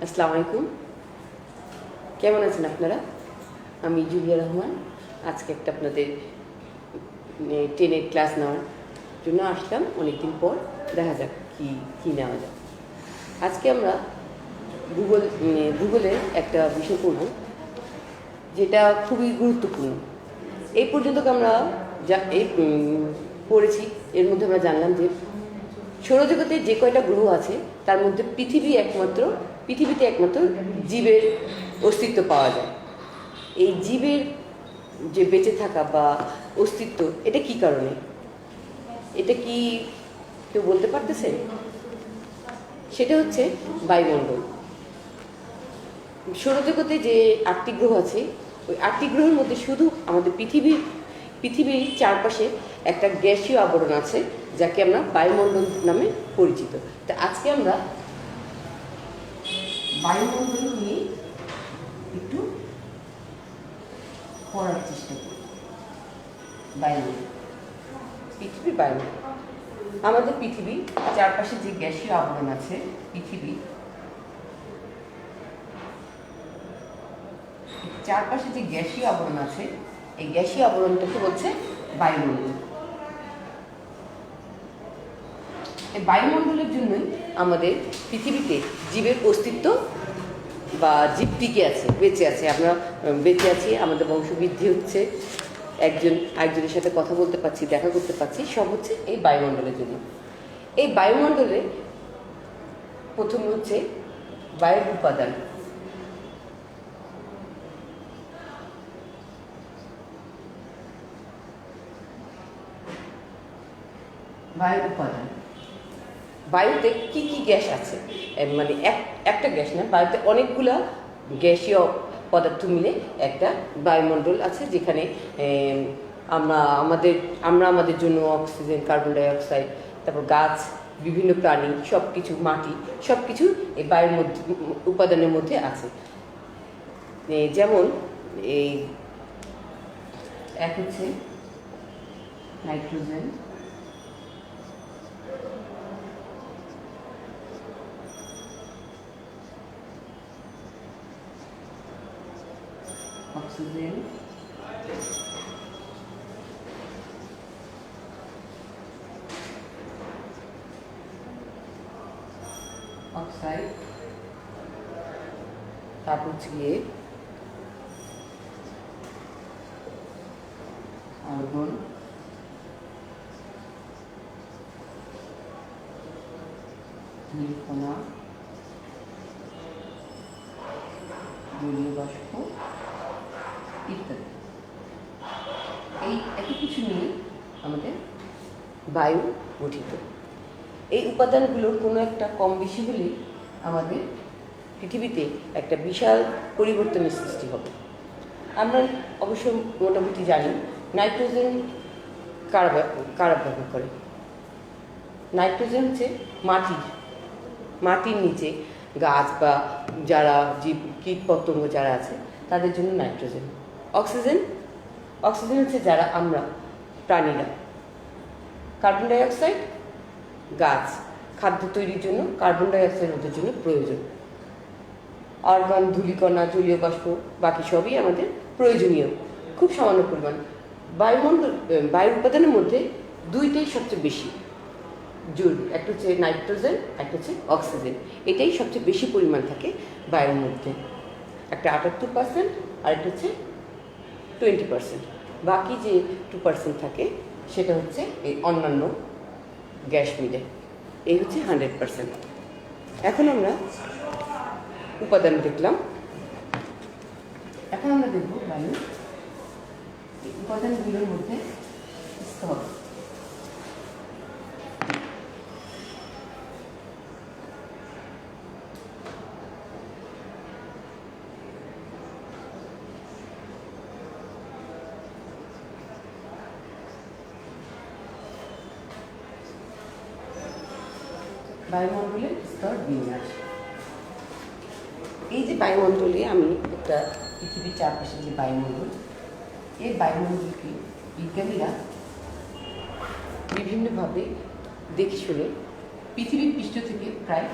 আসসালামু আলাইকুম। কেমন আছেন আপনারা? আমি জুলিয়া রহমান। আজকে একটা আপনাদের 10-এর ক্লাস নেওয়ার জন্য আসলাম অনেকদিন পর। দেখা যাক কী নেওয়া যায়। আজকে আমরা ভূগোলের একটা বিষয় পড়ব, যেটা খুবই গুরুত্বপূর্ণ। এই পর্যন্ত আমরা যা পড়েছি, এর মধ্যে আমরা জানলাম যে সৌরজগতে যে কয়টা গ্রহ আছে তার মধ্যে পৃথিবীতে একমাত্র জীবের অস্তিত্ব পাওয়া যায়। এই জীবের যে বেঁচে থাকা বা অস্তিত্ব, এটা কি কারণে? এটা কি কেউ বলতে পারতেছে? সেটা হচ্ছে বায়ুমণ্ডল। সৌরজগতে যে 8টি গ্রহ আছে, ওই 8টি গ্রহের মধ্যে শুধু আমাদের পৃথিবীর চারপাশে একটা গ্যাসীয় আবরণ আছে, যাকে আমরা বায়ুমণ্ডল নামে পরিচিত। তা আজকে আমরা বায়ুমণ্ডল নিয়ে একটু পড়ার চেষ্টা করি। পৃথিবীর বায়ুমণ্ডল, আমাদের পৃথিবীর চারপাশে যে গ্যাসীয় আবরণ আছে, চারপাশে যে গ্যাসীয় আবরণ আছে, এই গ্যাসীয় আবরণটাকে বলছে বায়ুমণ্ডল। এই বায়ুমণ্ডলের জন্যই আমাদের পৃথিবীতে জীবের অস্তিত্ব বা জীব টিকে আছে, বেঁচে আছে। আমরা বেঁচে আছি, আমাদের বংশবৃদ্ধি হচ্ছে, একজনের সাথে কথা বলতে পারছি, দেখা করতে পারছি, সব হচ্ছে এই বায়ুমণ্ডলের জন্য। এই বায়ুমণ্ডলে প্রথম হচ্ছে বায়ুর উপাদান। বায়ুতে কি কি গ্যাস আছে? মানে একটা গ্যাস না, বায়ুতে অনেকগুলা গ্যাসীয় পদার্থ মিলে একটা বায়ুমণ্ডল আছে, যেখানে আমরা আমাদের জন্য অক্সিজেন, কার্বন ডাই অক্সাইড, তারপর গাছ, বিভিন্ন প্রাণী, সবকিছু, মাটি, সবকিছু এই বায়ুর মধ্যে উপাদানের মধ্যে আছে। যেমন এক হচ্ছে নাইট্রোজেন, অক্সিজেন, অক্সাইড, তারপর হচ্ছে গিয়ে আর্গন, নীলকণা, জলীয় বাষ্প ইত্যাদি। এই এত কিছু নিয়ে আমাদের বায়ু গঠিত। এই উপাদানগুলোর কোনো একটা কম বেশি হলেই আমাদের পৃথিবীতে একটা বিশাল পরিবর্তনের সৃষ্টি হবে। আমরা অবশ্য মোটামুটি জানি নাইট্রোজেন কারা ব্যবহার করে। নাইট্রোজেন হচ্ছে মাটির নিচে গাছ বা যারা জীব, কীট পতঙ্গ যারা আছে, তাদের জন্য নাইট্রোজেন। অক্সিজেন হচ্ছে যারা আমরা, প্রাণীরা। কার্বন ডাই অক্সাইড গাছ, খাদ্য তৈরির জন্য কার্বন ডাই অক্সাইড ওদের জন্য প্রয়োজন। আর্গন, ধূলিকণা, জলীয় বাষ্প, বাকি সবই আমাদের প্রয়োজনীয়, খুব সামান্য পরিমাণ। বায়ুর উপাদানের মধ্যে দুইটাই সবচেয়ে বেশি জরুরি, একটা হচ্ছে নাইট্রোজেন, একটা হচ্ছে অক্সিজেন। এটাই সবচেয়ে বেশি পরিমাণ থাকে বায়ুর মধ্যে, একটা 78%, আর একটা হচ্ছে 20%। বাকি যে 2% থাকে সেটা হচ্ছে এই অন্যান্য গ্যাস মিলে। এই হচ্ছে 100%। এখন আমরা উপাদান দেখলাম, এখন আমরা দেখব বায়ুর উপাদানগুলোর মধ্যে স্তর। বায়ুমণ্ডলের স্তর বিন্যাস। এই যে বায়ুমণ্ডলে আমি একটা পৃথিবীর চারপাশে যে বায়ুমণ্ডল, এই বায়ুমণ্ডলকে বিজ্ঞানীরা বিভিন্নভাবে দেখে শুনে পৃথিবীর পৃষ্ঠ থেকে প্রায়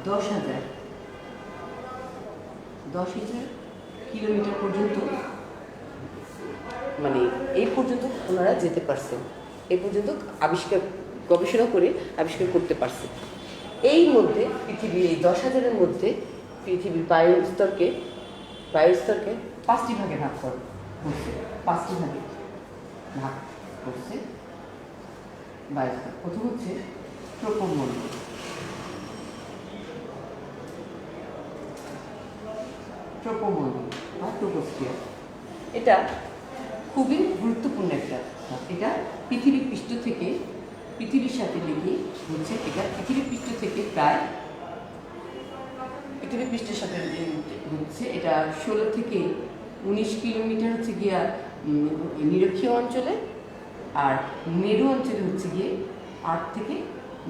10,000 10,000 কিলোমিটার পর্যন্ত, মানে এই পর্যন্ত ওনারা যেতে পারছেন, এই পর্যন্ত গবেষণা করে আবিষ্কার করতে পারছে। এই মধ্যে পৃথিবীর এই 10,000-এর মধ্যে পৃথিবীর বায়ুস্তরকে 5টি ভাগে ভাগ করছে, 5টি ভাগে ভাগ করছে বায়ুস্তর। প্রথম হচ্ছে ট্রোপোমণ্ডল। ট্রোপোমণ্ডল বা ট্রোপোস্ফিয়ার, এটা খুবই গুরুত্বপূর্ণ একটা। এটা পৃথিবীর পৃষ্ঠ থেকে, পৃথিবীর সাথে লেগে হচ্ছে, এটা পৃথিবীর পৃষ্ঠ থেকে প্রায়, পৃথিবীর পৃষ্ঠের সাথে হচ্ছে এটা 16 থেকে 19 কিলোমিটার হচ্ছে গিয়া নিরক্ষীয় অঞ্চলে, আর মেরু অঞ্চলে হচ্ছে গিয়ে 8 থেকে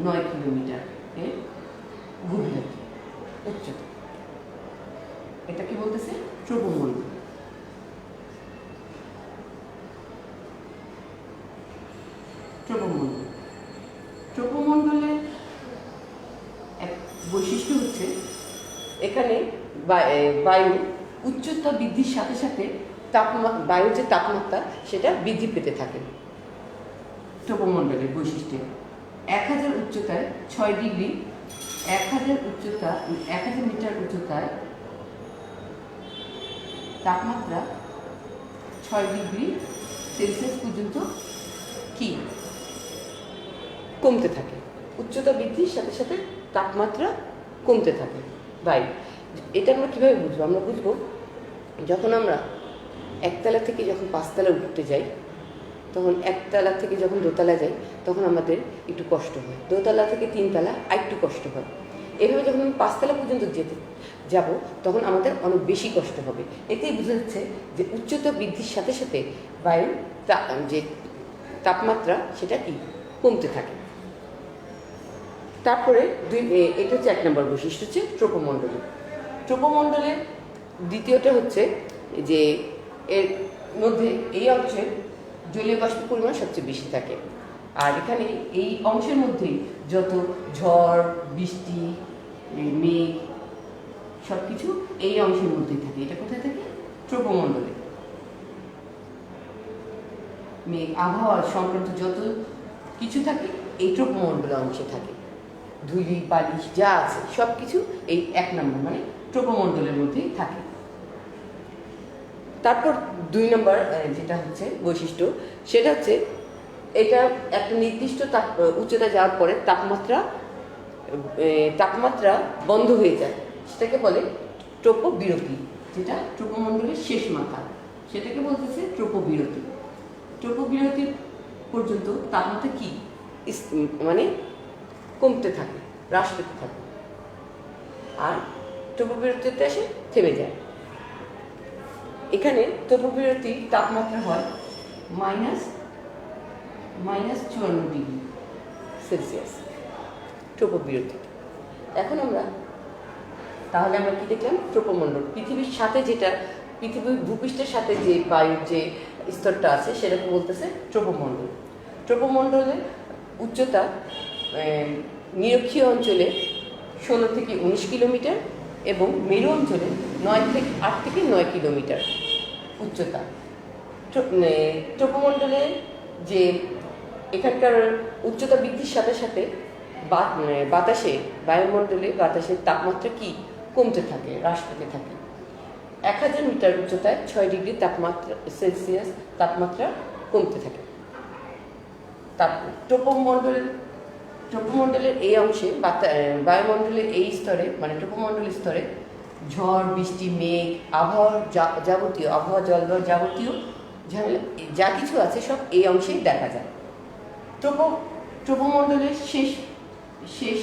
9 কিলোমিটার এর গভীরতা, উচ্চতা। এটা কি বলতেছে? ট্রোপোমণ্ডল। ট্রোপোমণ্ডল, ট্রোপোমণ্ডলের এক বৈশিষ্ট্য হচ্ছে এখানে বায়ু উচ্চতা বৃদ্ধির সাথে সাথে বায়ুর যে তাপমাত্রা সেটা বৃদ্ধি পেতে থাকে। ট্রোপোমণ্ডলের বৈশিষ্ট্য 1000 উচ্চতায় 6 ডিগ্রি, 1000 মিটার উচ্চতায় তাপমাত্রা 6 ডিগ্রি সেলসিয়াস পর্যন্ত কি কমতে থাকে। উচ্চতা বৃদ্ধির সাথে সাথে তাপমাত্রা কমতে থাকে বায়ু। এটা আমরা কীভাবে বুঝবো? আমরা বুঝবো যখন আমরা একতলা থেকে যখন 5তলা উঠতে যাই, তখন একতলা থেকে যখন দোতলা যাই তখন আমাদের একটু কষ্ট হয়, দোতলা থেকে 3তলা আরেকটু কষ্ট হয়। এভাবে যখন আমি 5তলা পর্যন্ত যাব তখন আমাদের অনেক বেশি কষ্ট হবে। এতেই বোঝা যাচ্ছে যে উচ্চতা বৃদ্ধির সাথে সাথে বায়ুর যে তাপমাত্রা সেটা কি কমতে থাকে। তারপরে এটা হচ্ছে 1 নম্বর বৈশিষ্ট্য, হচ্ছে ট্রোপোমণ্ডলের। ট্রোপোমণ্ডলের দ্বিতীয়টা হচ্ছে যে এর মধ্যে এই অংশে জলীয় বাষ্পের পরিমাণ সবচেয়ে বেশি থাকে। আর এখানে এই অংশের মধ্যেই যত ঝড়, বৃষ্টি, মেঘ সব কিছু এই অংশের মধ্যেই থাকে। এটা কোথায় থাকে? ট্রোপোমণ্ডলে। মেঘ, আবহাওয়া সংক্রান্ত যত কিছু থাকে এই ট্রোপোমণ্ডলের অংশে থাকে। ধুলি বালিশ যা আছে সব কিছু এই 1 নম্বর মানে ট্রোপোমণ্ডলের মধ্যেই থাকে। তারপর 2 নম্বর যেটা হচ্ছে বৈশিষ্ট্য, সেটা হচ্ছে এটা একটা নির্দিষ্ট উচ্চতা যাওয়ার পরে তাপমাত্রা বন্ধ হয়ে যায়, সেটাকে বলে ট্রোপোবিরতি। যেটা ট্রোপোমণ্ডলের শেষ মাথা সেটাকে বলতেছে ট্রোপোবিরতি। ট্রোপোবিরতির পর্যন্ত তাপমাত্রা কি মানে কমতে থাকে, হ্রাস পেতে থাকে, আর ট্রোপোবিরতিতে এসে থেমে যায়। এখানে ট্রোপোবিরতি তাপমাত্রা হয় -54 ডিগ্রি সেলসিয়াস ট্রোপোবিরতি। এখন তাহলে আমরা কি দেখলাম? ট্রোপোমণ্ডল পৃথিবীর সাথে, যেটা পৃথিবীর ভূপৃষ্ঠের সাথে যে বায়ুর যে স্তরটা আছে সেটাকে বলতেছে ট্রোপোমণ্ডল। ট্রোপোমণ্ডলের উচ্চতা নিরক্ষীয় অঞ্চলে 16 থেকে 19 কিলোমিটার এবং মেরু অঞ্চলে 8 থেকে 9 কিলোমিটার উচ্চতা। ট্রোপোমণ্ডলে যে এখানকার উচ্চতা বৃদ্ধির সাথে সাথে বাতাসের তাপমাত্রা কি কমতে থাকে, হ্রাস পেতে থাকে। 1000 মিটার উচ্চতায় 6 ডিগ্রি সেলসিয়াস তাপমাত্রা কমতে থাকে। তারপর ট্রোপোমণ্ডলের এই অংশে বায়ুমণ্ডলের এই স্তরে মানে ট্রোপোমণ্ডলের স্তরে ঝড়, বৃষ্টি, মেঘ, আবহাওয়া জলবায়ু যাবতীয় যা কিছু আছে সব এই অংশেই দেখা যায়। ট্রোপোমণ্ডলের শেষ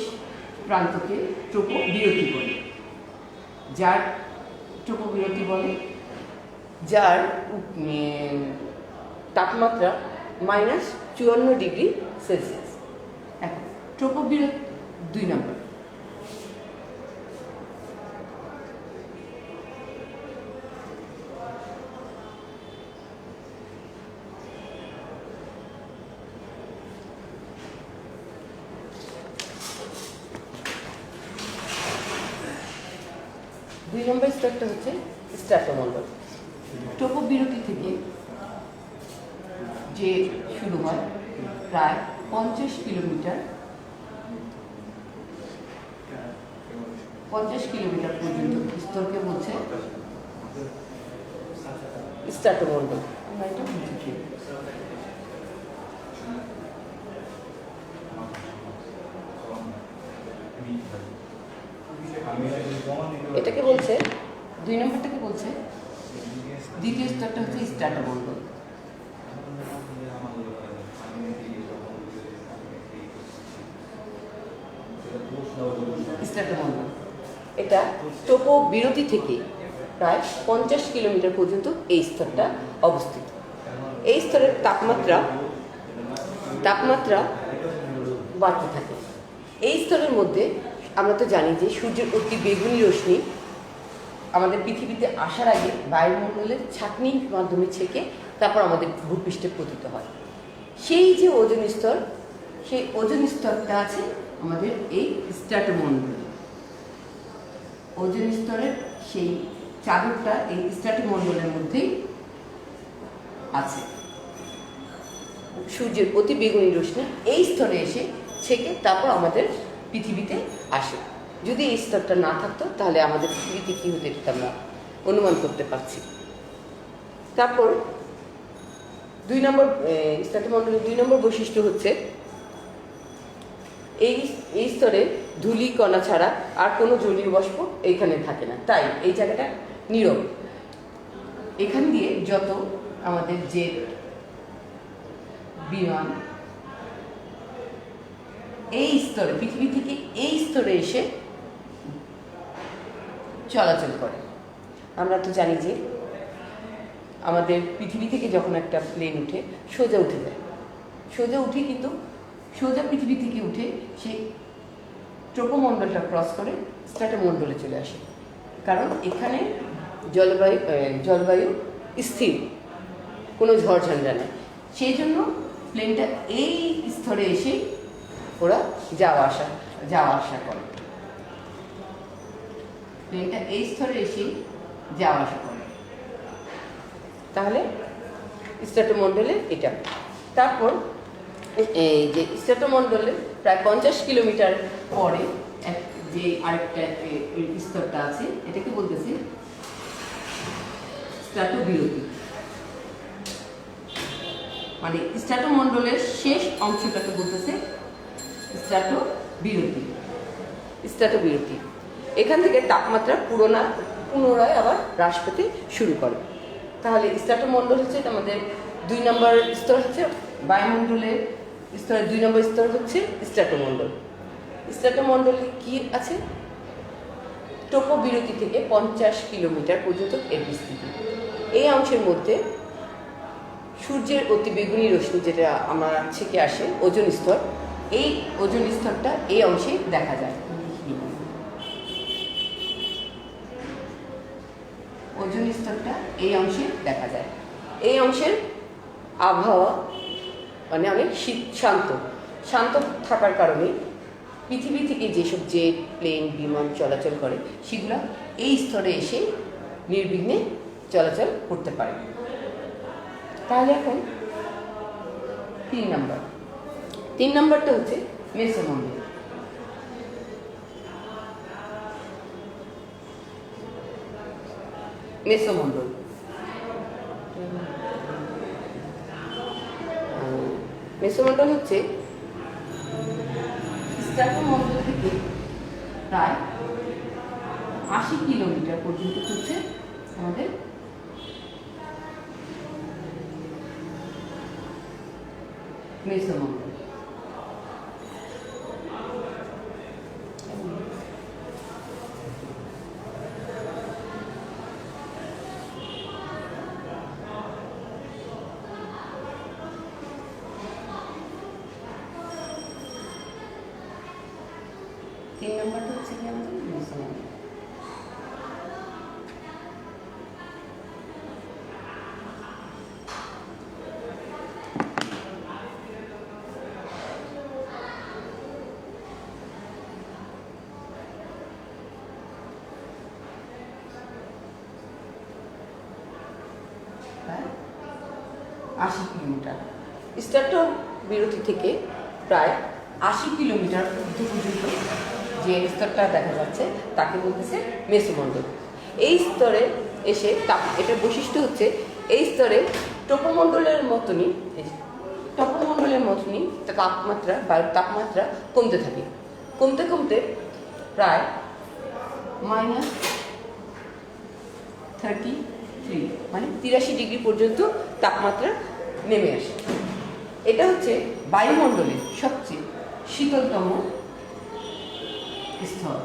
প্রান্তকে ট্রোপোবিরতি বলে। যার তাপমাত্রা -54 ডিগ্রি সেলসিয়াস। এখন ট্রোপোবিরতি 2 নম্বর। 2 নম্বর স্তরটা হচ্ছে স্ট্র্যাটোমণ্ডল। ট্রপোবিরতি থেকে যে শুরু হয় প্রায় 50 কিলোমিটার পর্যন্ত স্তরকে বলছে স্ট্র্যাটোমণ্ডল। আমরা এটা বুঝি, এটাকে বলছে 2 নম্বরটাকে বলছে দ্বিতীয় স্তরটা হচ্ছে স্ট্র্যাটোমণ্ডল। স্ট্র্যাটোমণ্ডল এটা ট্রপোবিরতি থেকে প্রায় 50 কিলোমিটার পর্যন্ত এই স্তরটা অবস্থিত। এই স্তরের তাপমাত্রা বাড়তে থাকে। এই স্তরের মধ্যে আমরা তো জানি যে সূর্যের অতি বেগুনি রশ্মি আমাদের পৃথিবীতে আসার আগে বায়ুমণ্ডলের ছাঁকনির মাধ্যমে ছেঁকে তারপর আমাদের ভূপৃষ্ঠে পতিত হয়। সেই যে ওজোন স্তর, সেই ওজোন স্তরটা আছে আমাদের এই স্ট্র্যাটোমণ্ডলে। ওজোন স্তরের সেই চাদরটা এই স্ট্র্যাটোমণ্ডলের মধ্যেই আছে। সূর্যের অতি বেগুনি রশ্মি এই স্তরে এসে ছেঁকে তারপর আমাদের পৃথিবীতে আসে। যদি এই স্তরটা না থাকতো তাহলে আমাদের পৃথিবীতে কী হতো এটা আমরা অনুমান করতে পারছি। তারপর 2 নম্বর স্ট্র্যাটোমণ্ডলের 2 নম্বর বৈশিষ্ট্য হচ্ছে এই স্তরে ধূলি কণা ছাড়া আর কোনো জলীয় বাষ্প এইখানে থাকে না, তাই এই জায়গাটা নীরব। এখান দিয়ে যত আমাদের যে বিমান এই স্তরে পৃথিবী থেকে এই স্তরে এসে চলাচল করে। আমরা তো জানি যে আমাদের পৃথিবী থেকে যখন একটা প্লেন উঠে সোজা উঠে যায়, সোজা উঠে কিন্তু সোজা পৃথিবী থেকে উঠে সে ট্রপোমণ্ডলটা ক্রস করে স্ট্র্যাটোমণ্ডলে চলে আসে, কারণ এখানে জলবায়ু স্থির, কোনো ঝড়ঝঞ্ঝা নেই। সেই জন্য প্লেনটা এই স্তরে এসে ওরা যাওয়া আসা করে। প্লেনটা এই স্তরে এসে যাওয়া আসা করে। তাহলে স্ট্র্যাটোমণ্ডলে এটা। তারপর এই যে স্ট্র্যাটোমণ্ডলে প্রায় 50 কিলোমিটার পরে যে আরেকটা স্তরটা আছে, এটাকে বলতেছে স্ট্র্যাটোবিরতি। মানে স্ট্র্যাটোমণ্ডলের শেষ অংশটাকে বলতেছে স্ট্র্যাটোবিরতি। এখান থেকে তাপমাত্রা পুনরায় আবার হ্রাস পেতে শুরু করে। তাহলে স্ট্র্যাটোমণ্ডল হচ্ছে আমাদের 2 নম্বর স্তর হচ্ছে বায়ুমণ্ডলের স্তরের 2 নম্বর স্তর হচ্ছে স্ট্র্যাটোমণ্ডল। স্ট্র্যাটোমণ্ডলে কি আছে? ট্রপোবিরতি থেকে 50 কিলোমিটার পর্যন্ত এর বিস্তৃতি। এই অংশের মধ্যে সূর্যের অতি বেগুনি রশ্মি যেটা আমার থেকে আসে ওজোন স্তর, এই ওজোন স্তরটা এই অংশে দেখা যায়। ওজোন স্তরটা এই অংশে দেখা যায়। এই অংশের আবহাওয়া মানে অনেক শান্ত থাকার কারণে পৃথিবী থেকে যেসব জেট, প্লেন, বিমান চলাচল করে সেগুলো এই স্তরে এসে নির্বিঘ্নে চলাচল করতে পারে। তাহলে এখন 3 নম্বরটা হচ্ছে মেসোমণ্ডল। মেসোমণ্ডল হচ্ছে স্ট্র্যাটোমণ্ডল থেকে প্রায় 80 কিলোমিটার পর্যন্ত হচ্ছে আমাদের মেসোমণ্ডল। তিন নম্বরটা হচ্ছে কি আমাদের মেসোমণ্ডল। 80 কিলোমিটার। স্টার্ট বিরতি থেকে প্রায় 80 কিলোমিটার পর্যন্ত যে স্তরটা দেখা যাচ্ছে তাকে বলতেছে মেসোমণ্ডল। এই স্তরে এসে এটার বৈশিষ্ট্য হচ্ছে এই স্তরে টপোমণ্ডলের মতনই বায়ুর তাপমাত্রা কমতে থাকে, কমতে কমতে প্রায় -33 মানে 83 ডিগ্রি পর্যন্ত তাপমাত্রা নেমে আসে। এটা হচ্ছে বায়ুমণ্ডলের সবচেয়ে শীতলতম স্তর।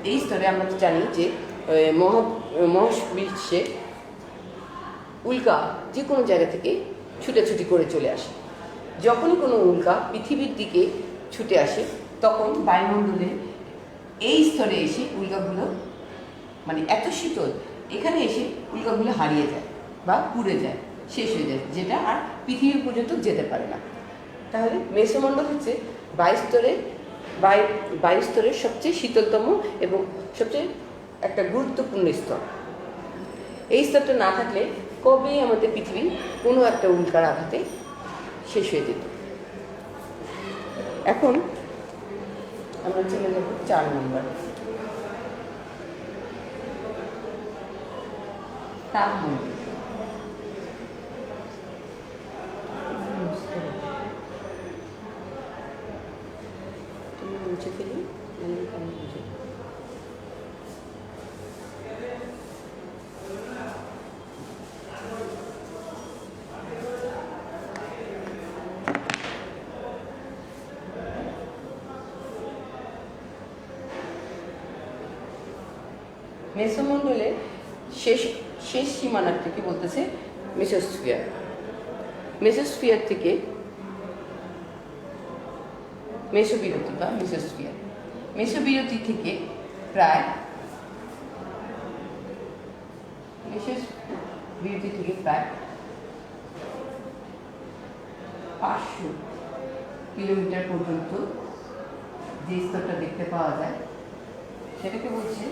এই স্তরে আমরা জানি যে মহাবিশ্বে উল্কা যে কোনো জায়গা থেকে ছুটাছুটি করে চলে আসে। যখনই কোনো উল্কা পৃথিবীর দিকে ছুটে আসে তখন বায়ুমণ্ডলে এই স্তরে এসে উল্কাগুলো মানে এত শীতল এখানে এসে উল্কাগুলো হারিয়ে যায় বা পুড়ে যায়, শেষ হয়ে যায়, যেটা আর পৃথিবী পর্যন্ত যেতে পারে না। তাহলে মেসোমণ্ডল হচ্ছে বায়ুস্তরের সবচেয়ে শীতলতম এবং সবচেয়ে একটা গুরুত্বপূর্ণ স্তর। এই স্তরটা না থাকলে কবেই আমাদের পৃথিবী কোনো একটা উল্কার আঘাতে শেষ হয়ে যেত। এখন আমরা চলে যাব 4 নম্বর, তাপমণ্ডল। মুছে ফেলি মেসোমণ্ডলের শেষ সীমানাটাকে বলতেছে মেসোস্ফিয়ার। মেসোস্ফিয়ার থেকে মেসোবিরতি বা মেসোস্ফিয়ার, মেসোবিরতি থেকে প্রায় 500 কিলোমিটার পর্যন্ত যে স্তরটা দেখতে পাওয়া যায় সেটাকে বলছে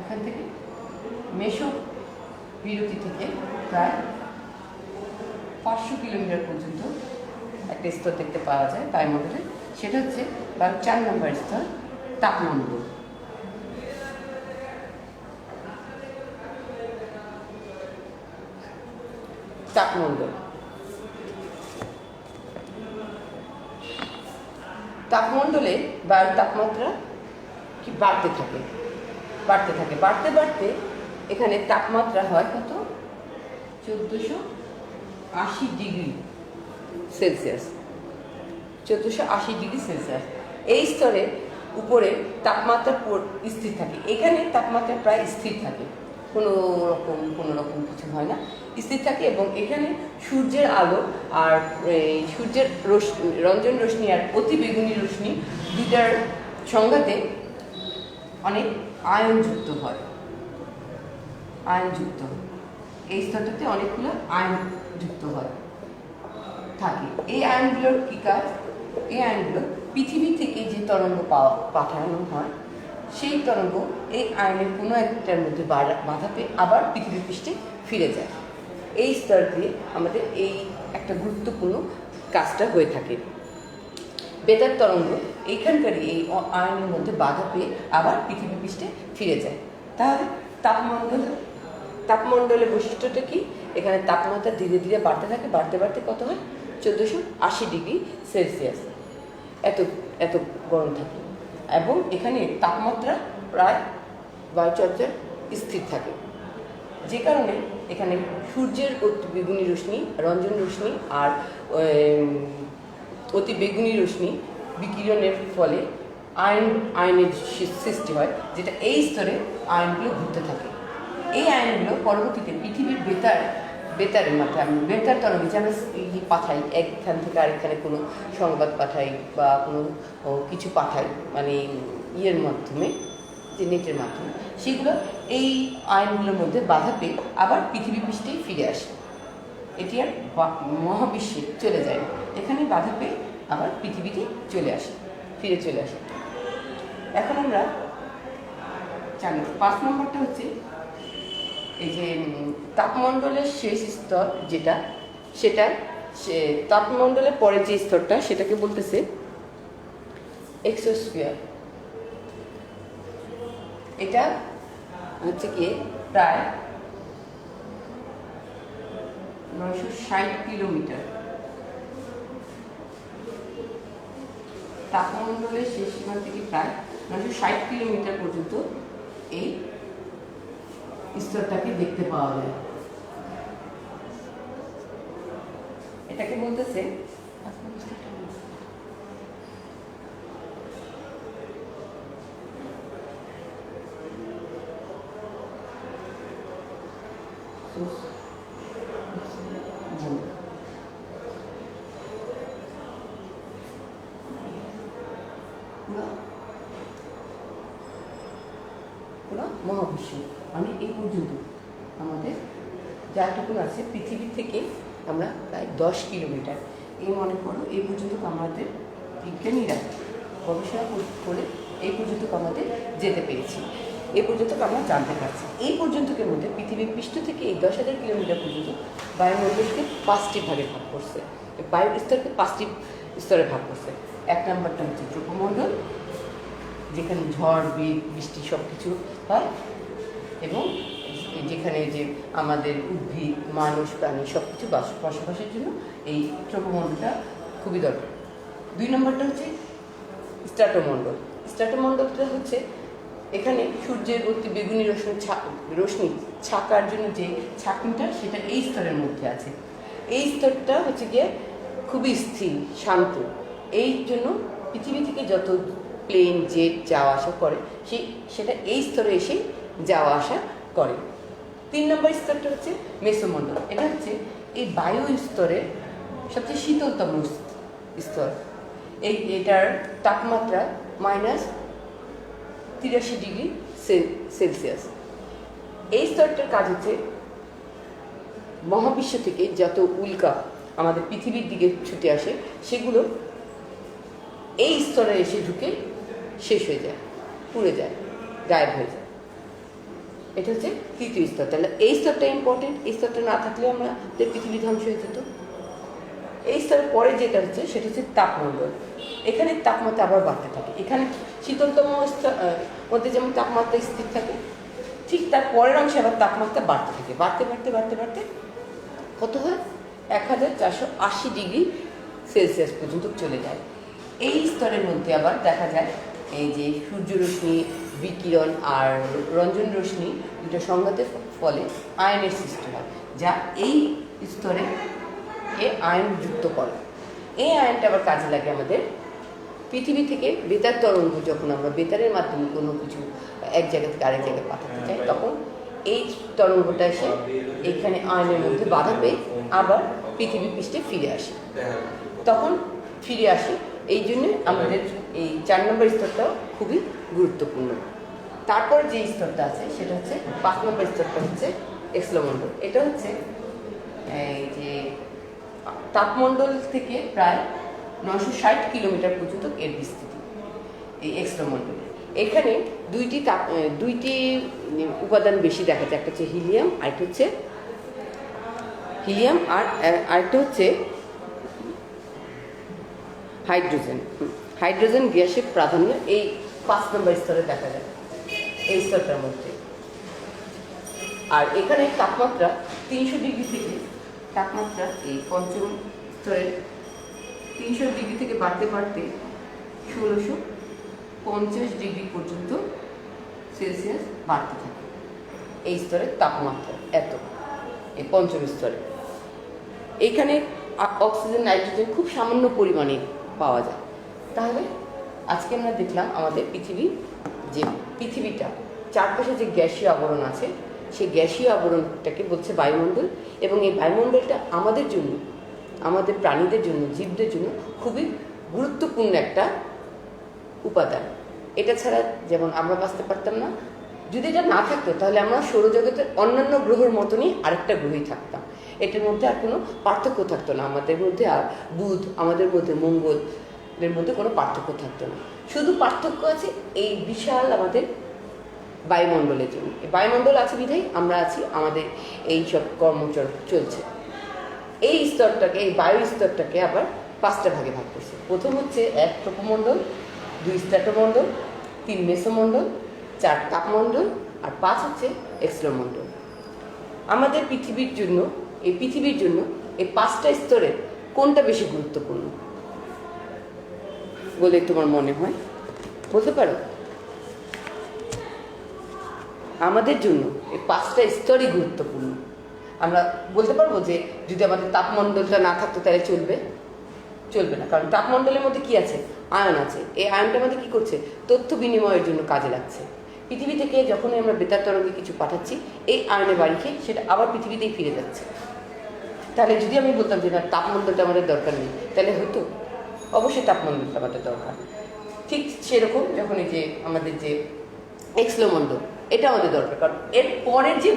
এখান থেকে মেসোবিরতি থেকে প্রায় 500 কিলোমিটার পর্যন্ত একটা স্তর দেখতে পাওয়া যায় বায়ুমণ্ডলে, সেটা হচ্ছে 4 নম্বর স্তর, তাপমণ্ডল। তাপমণ্ডলে বায়ুর তাপমাত্রা কি বাড়তে থাকে বাড়তে বাড়তে এখানে তাপমাত্রা হয় কত 1480 ডিগ্রি সেলসিয়াস। 1480 ডিগ্রি সেলসিয়াস এই স্তরে উপরে তাপমাত্রা স্থির থাকে। এখানে তাপমাত্রা প্রায় স্থির থাকে, কোনো রকম কিছু হয় না, স্থির থাকে। এবং এখানে সূর্যের আলো আর সূর্যের রঞ্জন রশ্মি আর অতি বেগুনি রশ্মি দুটার সংঘাতে অনেক আয়নযুক্ত হয়। এই স্তরটাতে অনেকগুলো আয়ন যুক্ত থাকে। এই আয়নগুলোর কি কাজ? এই আয়নগুলো পৃথিবী থেকে যে তরঙ্গ পাঠানো হয় সেই তরঙ্গ এই আয়নের কোনো একটার মধ্যে বাধা পেয়ে আবার পৃথিবী পৃষ্ঠে ফিরে যায়। এই স্তর দিয়ে আমাদের এই একটা গুরুত্বপূর্ণ কাজটা হয়ে থাকে। বেতার তরঙ্গ এইখানকার এই আয়নের মধ্যে বাধা পেয়ে আবার পৃথিবী পৃষ্ঠে ফিরে যায়। তাহলে তাপমণ্ডলের বৈশিষ্ট্যটা কি? এখানে তাপমাত্রা ধীরে ধীরে বাড়তে থাকে, বাড়তে কত হয় 1480 ডিগ্রি সেলসিয়াস এত গরম থাকে। এবং এখানে তাপমাত্রা প্রায় বায়ুচর্যার স্থির থাকে, যে কারণে এখানে সূর্যের অতি বেগুনি রশ্মি, রঞ্জন রশ্মি আর অতি বেগুনি রশ্মি বিকিরণের ফলে আয়নের সৃষ্টি হয়, যেটা এই স্তরে আয়নগুলো ঘুরতে থাকে। এই আয়নগুলো পরবর্তীতে পৃথিবীর বেতারের মাধ্যমে বেতার তরঙ্গে যে আমরা পাঠাই, একখান থেকে আরেকখানে কোনো সংবাদ পাঠাই বা কোনো কিছু পাঠাই, মানে ইয়ের মাধ্যমে, যে নেটের মাধ্যমে, সেগুলো এই আয়নগুলোর মধ্যে বাধা পেয়ে আবার পৃথিবী পৃষ্ঠেই ফিরে আসে। এটি আর মহাবিশ্বে চলে যায় না, এখানে বাধা পেয়ে আবার পৃথিবীতে চলে আসে, ফিরে চলে আসে। এখন আমরা 5 নম্বরটা হচ্ছে এই যে তাপমণ্ডলের শেষ স্তর যেটা, সেটা তাপমণ্ডলের পরে যে স্তরটা সেটাকে বলতেছে এক্সোস্ফিয়ার। এটা হচ্ছে কি প্রায় 960 কিলোমিটার, তাপমণ্ডলের শেষ সীমা থেকে প্রায় 960 কিলোমিটার পর্যন্ত এই স্তরটাকে দেখতে পাওয়া যায়। এটাকে বলতেছে মহাবিশ্ব, মানে এই পর্যন্ত আমাদের যাটুকু আছে পৃথিবী থেকে আমরা প্রায় 10 কিলোমিটার, এই মনে করো এই পর্যন্ত আমাদের বিজ্ঞানীরা গবেষণা করে এই পর্যন্ত আমাদের যেতে পেরেছি, এই পর্যন্ত আমরা জানতে পারছি। এই পর্যন্তকের মধ্যে পৃথিবীর পৃষ্ঠ থেকে এই 10,000 কিলোমিটার পর্যন্ত বায়ুমণ্ডলকে 5টি ভাগে ভাগ করছে, বায়ু স্তরকে 5টি স্তরে ভাগ করছে। 1 নম্বরটা হচ্ছে ট্রপোমণ্ডল, যেখানে ঝড় বৃষ্টি সব কিছু হয় এবং যেখানে যে আমাদের উদ্ভিদ মানুষ প্রাণী সব কিছু বসবাসের জন্য এই ট্রপোমণ্ডলটা খুবই দরকার। 2 নম্বরটা হচ্ছে স্ট্র্যাটোমণ্ডল। স্ট্র্যাটোমণ্ডলটা হচ্ছে এখানে সূর্যের অতি বেগুনি রশ্মি ছাকার জন্য যে ছাঁকনিটা সেটা এই স্তরের মধ্যে আছে। এই স্তরটা হচ্ছে গিয়ে খুবই স্থির শান্ত, এই জন্য পৃথিবী থেকে যত প্লেন জেট যাওয়া আসা করে সেটা এই স্তরে এসে যাওয়া আসা করে। 3 নম্বর স্তরটা হচ্ছে মেসোমণ্ডল। এটা হচ্ছে এই বায়ু স্তরের সবচেয়ে শীতলতম স্তর। এটার তাপমাত্রা -83 ডিগ্রি সেলসিয়াস। এই স্তরটার কাজ হচ্ছে মহাবিশ্ব থেকে যত উল্কা আমাদের পৃথিবীর দিকে ছুটে আসে সেগুলো এই স্তরে এসে ঢুকে শেষ হয়ে যায়, পুড়ে যায়, গায়েব হয়ে যায়। এটা হচ্ছে 3য় স্তর। তাহলে এই স্তরটা ইম্পর্টেন্ট, এই স্তরটা না থাকলে আমাদের পৃথিবী ধ্বংস হয়ে যেত। এই স্তরের পরে যেটা হচ্ছে সেটা হচ্ছে তাপমণ্ডল। এখানে তাপমাত্রা আবার বাড়তে থাকে। এখানে শীতলতম মধ্যে যেমন তাপমাত্রা স্থির থাকে, ঠিক তার পরের অংশে আবার তাপমাত্রা বাড়তে থাকে, বাড়তে বাড়তে বাড়তে বাড়তে কত হয় 1480 ডিগ্রি সেলসিয়াস পর্যন্ত চলে যায়। এই স্তরের মধ্যে আবার দেখা যায় এই যে সূর্যরশ্মি, বিকিরণ আর রঞ্জন রশ্মি দুটো সংঘাতের ফলে আয়নের সৃষ্টি হয়, যা এই স্তরে আয়ন যুক্ত করে। এই আয়নটা আবার কাজে লাগে আমাদের পৃথিবী থেকে বেতার তরঙ্গ, যখন আমরা বেতারের মাধ্যমে কোনো কিছু এক জায়গা থেকে আরেক জায়গায় পাঠাতে চাই, তখন এই তরঙ্গটা এসে এখানে আয়নের মধ্যে বাধা পেয়ে আবার পৃথিবী পৃষ্ঠে ফিরে আসে, তখন ফিরে আসে। এই জন্য আমাদের এই 4 নম্বর স্তরটাও খুবই গুরুত্বপূর্ণ। তারপর যে স্তরটা আছে সেটা হচ্ছে 5 নম্বর স্তরটা হচ্ছে এক্সোমণ্ডল। এটা হচ্ছে এই যে তাপমণ্ডল থেকে প্রায় 960 কিলোমিটার পর্যন্ত এর বিস্তৃতি এই এক্সোমণ্ডলে। এখানে দুইটি উপাদান বেশি দেখা যায়, একটা হচ্ছে হিলিয়াম, আরেকটা হচ্ছে আরেকটা হচ্ছে হাইড্রোজেন গ্যাসের প্রাধান্য এই 5 নম্বর স্তরে দেখা যায়, এই স্তরটার মধ্যে। আর এখানে তাপমাত্রা 300 ডিগ্রি থেকে তাপমাত্রা এই 5ম স্তরে 300 ডিগ্রি থেকে বাড়তে বাড়তে 1650 ডিগ্রি পর্যন্ত সেলসিয়াস বাড়তে থাকে। এই স্তরের তাপমাত্রা এত, এই 5ম স্তরে। এইখানে অক্সিজেন, নাইট্রোজেন খুব সামান্য পরিমাণে পাওয়া যায়। তাহলে আজকে আমরা দেখলাম আমাদের পৃথিবীটা চারপাশে যে গ্যাসীয় আবরণ আছে, সেই গ্যাসীয় আবরণটাকে বলছে বায়ুমণ্ডল, এবং এই বায়ুমণ্ডলটা আমাদের জন্য, আমাদের প্রাণীদের জন্য, জীবদের জন্য খুবই গুরুত্বপূর্ণ একটা উপাদান। এটা ছাড়া যেমন আমরা বাঁচতে পারতাম না, যদি এটা না থাকতো তাহলে আমরা সৌরজগতের অন্যান্য গ্রহের মতনই আরেকটা গ্রহই থাকতাম। এটার মধ্যে আর কোনো পার্থক্য থাকতো না, আমাদের মধ্যে আর বুধ, আমাদের মধ্যে মঙ্গলের মধ্যে কোনো পার্থক্য থাকতো না। শুধু পার্থক্য আছে এই বিশাল আমাদের বায়ুমণ্ডলের জন্য। এই বায়ুমণ্ডল আছে বিধায় আমরা আছি, আমাদের এই সব কর্মচর চলছে। এই স্তরটাকে, এই বায়ু স্তরটাকে আবার 5টা ভাগে ভাগ করছে। প্রথম হচ্ছে 1 ট্রপোমণ্ডল, 2 স্ট্র্যাটোমণ্ডল, 3 মেসোমণ্ডল, 4 তাপমণ্ডল, আর 5 হচ্ছে এক্সট্রামণ্ডল। আমাদের পৃথিবীর জন্য এই 5টা স্তরের কোনটা বেশি গুরুত্বপূর্ণ বলে তোমার মনে হয়, বলতে পারো? আমাদের জন্য এই 5টা স্তরই গুরুত্বপূর্ণ। আমরা বলতে পারবো যে যদি আমাদের তাপমণ্ডলটা না থাকতো তাহলে চলবে না, কারণ তাপমণ্ডলের মধ্যে কি আছে? আয়ন আছে। এই আয়নটা আমাদের কি করছে? তথ্য বিনিময়ের জন্য কাজে লাগছে। পৃথিবী থেকে যখনই আমরা বেতার তরঙ্গে কিছু পাঠাচ্ছি, এই আয়নে বাড়ি খেয়ে সেটা আবার পৃথিবীতেই ফিরে যাচ্ছে। তাহলে যদি আমি বলতাম যে না, তাপমণ্ডলটা আমাদের দরকার নেই, তাহলে হতো? অবশ্যই তাপমণ্ডলটা আমাদের দরকার। ঠিক সেরকম যখন এই যে আমাদের যে এক্সট্রামণ্ডল, এটা আমাদের দরকার, কারণ এর পরের যে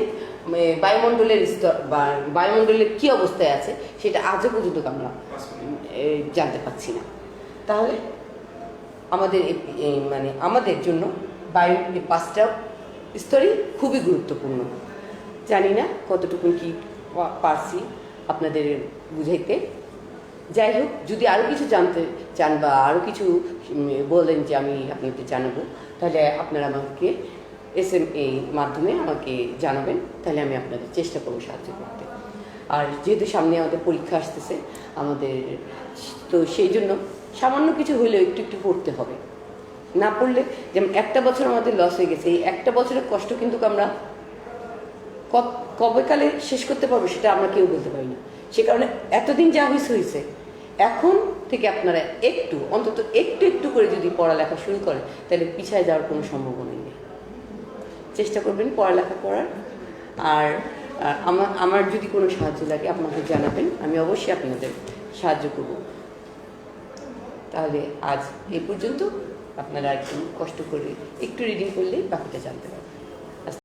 বায়ুমণ্ডলের স্তর বা বায়ুমণ্ডলের কী অবস্থায় আছে সেটা আজও পর্যন্ত আমরা জানতে পারছি না। তাহলে আমাদের মানে আমাদের জন্য বায়ুর এই 5টা স্তরই খুবই গুরুত্বপূর্ণ। জানি না কতটুকু কি পারছি আপনাদের বুঝাইতে। যাই হোক, যদি আরও কিছু জানতে চান বা আরও কিছু বলেন যে আমি আপনাদের জানাবো, তাহলে আপনারা আমাকে এই মাধ্যমে আমাকে জানাবেন, তাহলে আমি আপনাদের চেষ্টা করবো সাহায্য করতে। আর যেহেতু সামনে আমাদের পরীক্ষা আসতেছে আমাদের, তো সেই জন্য সামান্য কিছু হলেও একটু পড়তে হবে। না পড়লে, যেমন একটা বছর আমাদের লস হয়ে গেছে, এই একটা বছরের কষ্ট কিন্তু আমরা কবেকালে শেষ করতে পারবো সেটা আমরা কেউ বলতে পারি না। সে কারণে এতদিন যা হয়েছে, এখন থেকে আপনারা অন্তত একটু করে যদি পড়ালেখা শুরু করেন, তাহলে পিছায় যাওয়ার কোনো সম্ভাবনাই নেই। চেষ্টা করবেন পড়ালেখা করার। আর আমার যদি কোনো সাহায্য লাগে আপনাকে জানাবেন, আমি অবশ্যই আপনাদের সাহায্য করব। তাহলে আজ এই পর্যন্ত। আপনারা একটু কষ্ট করে একটু রিডিং করলেই বাকিটা জানতে পারবেন।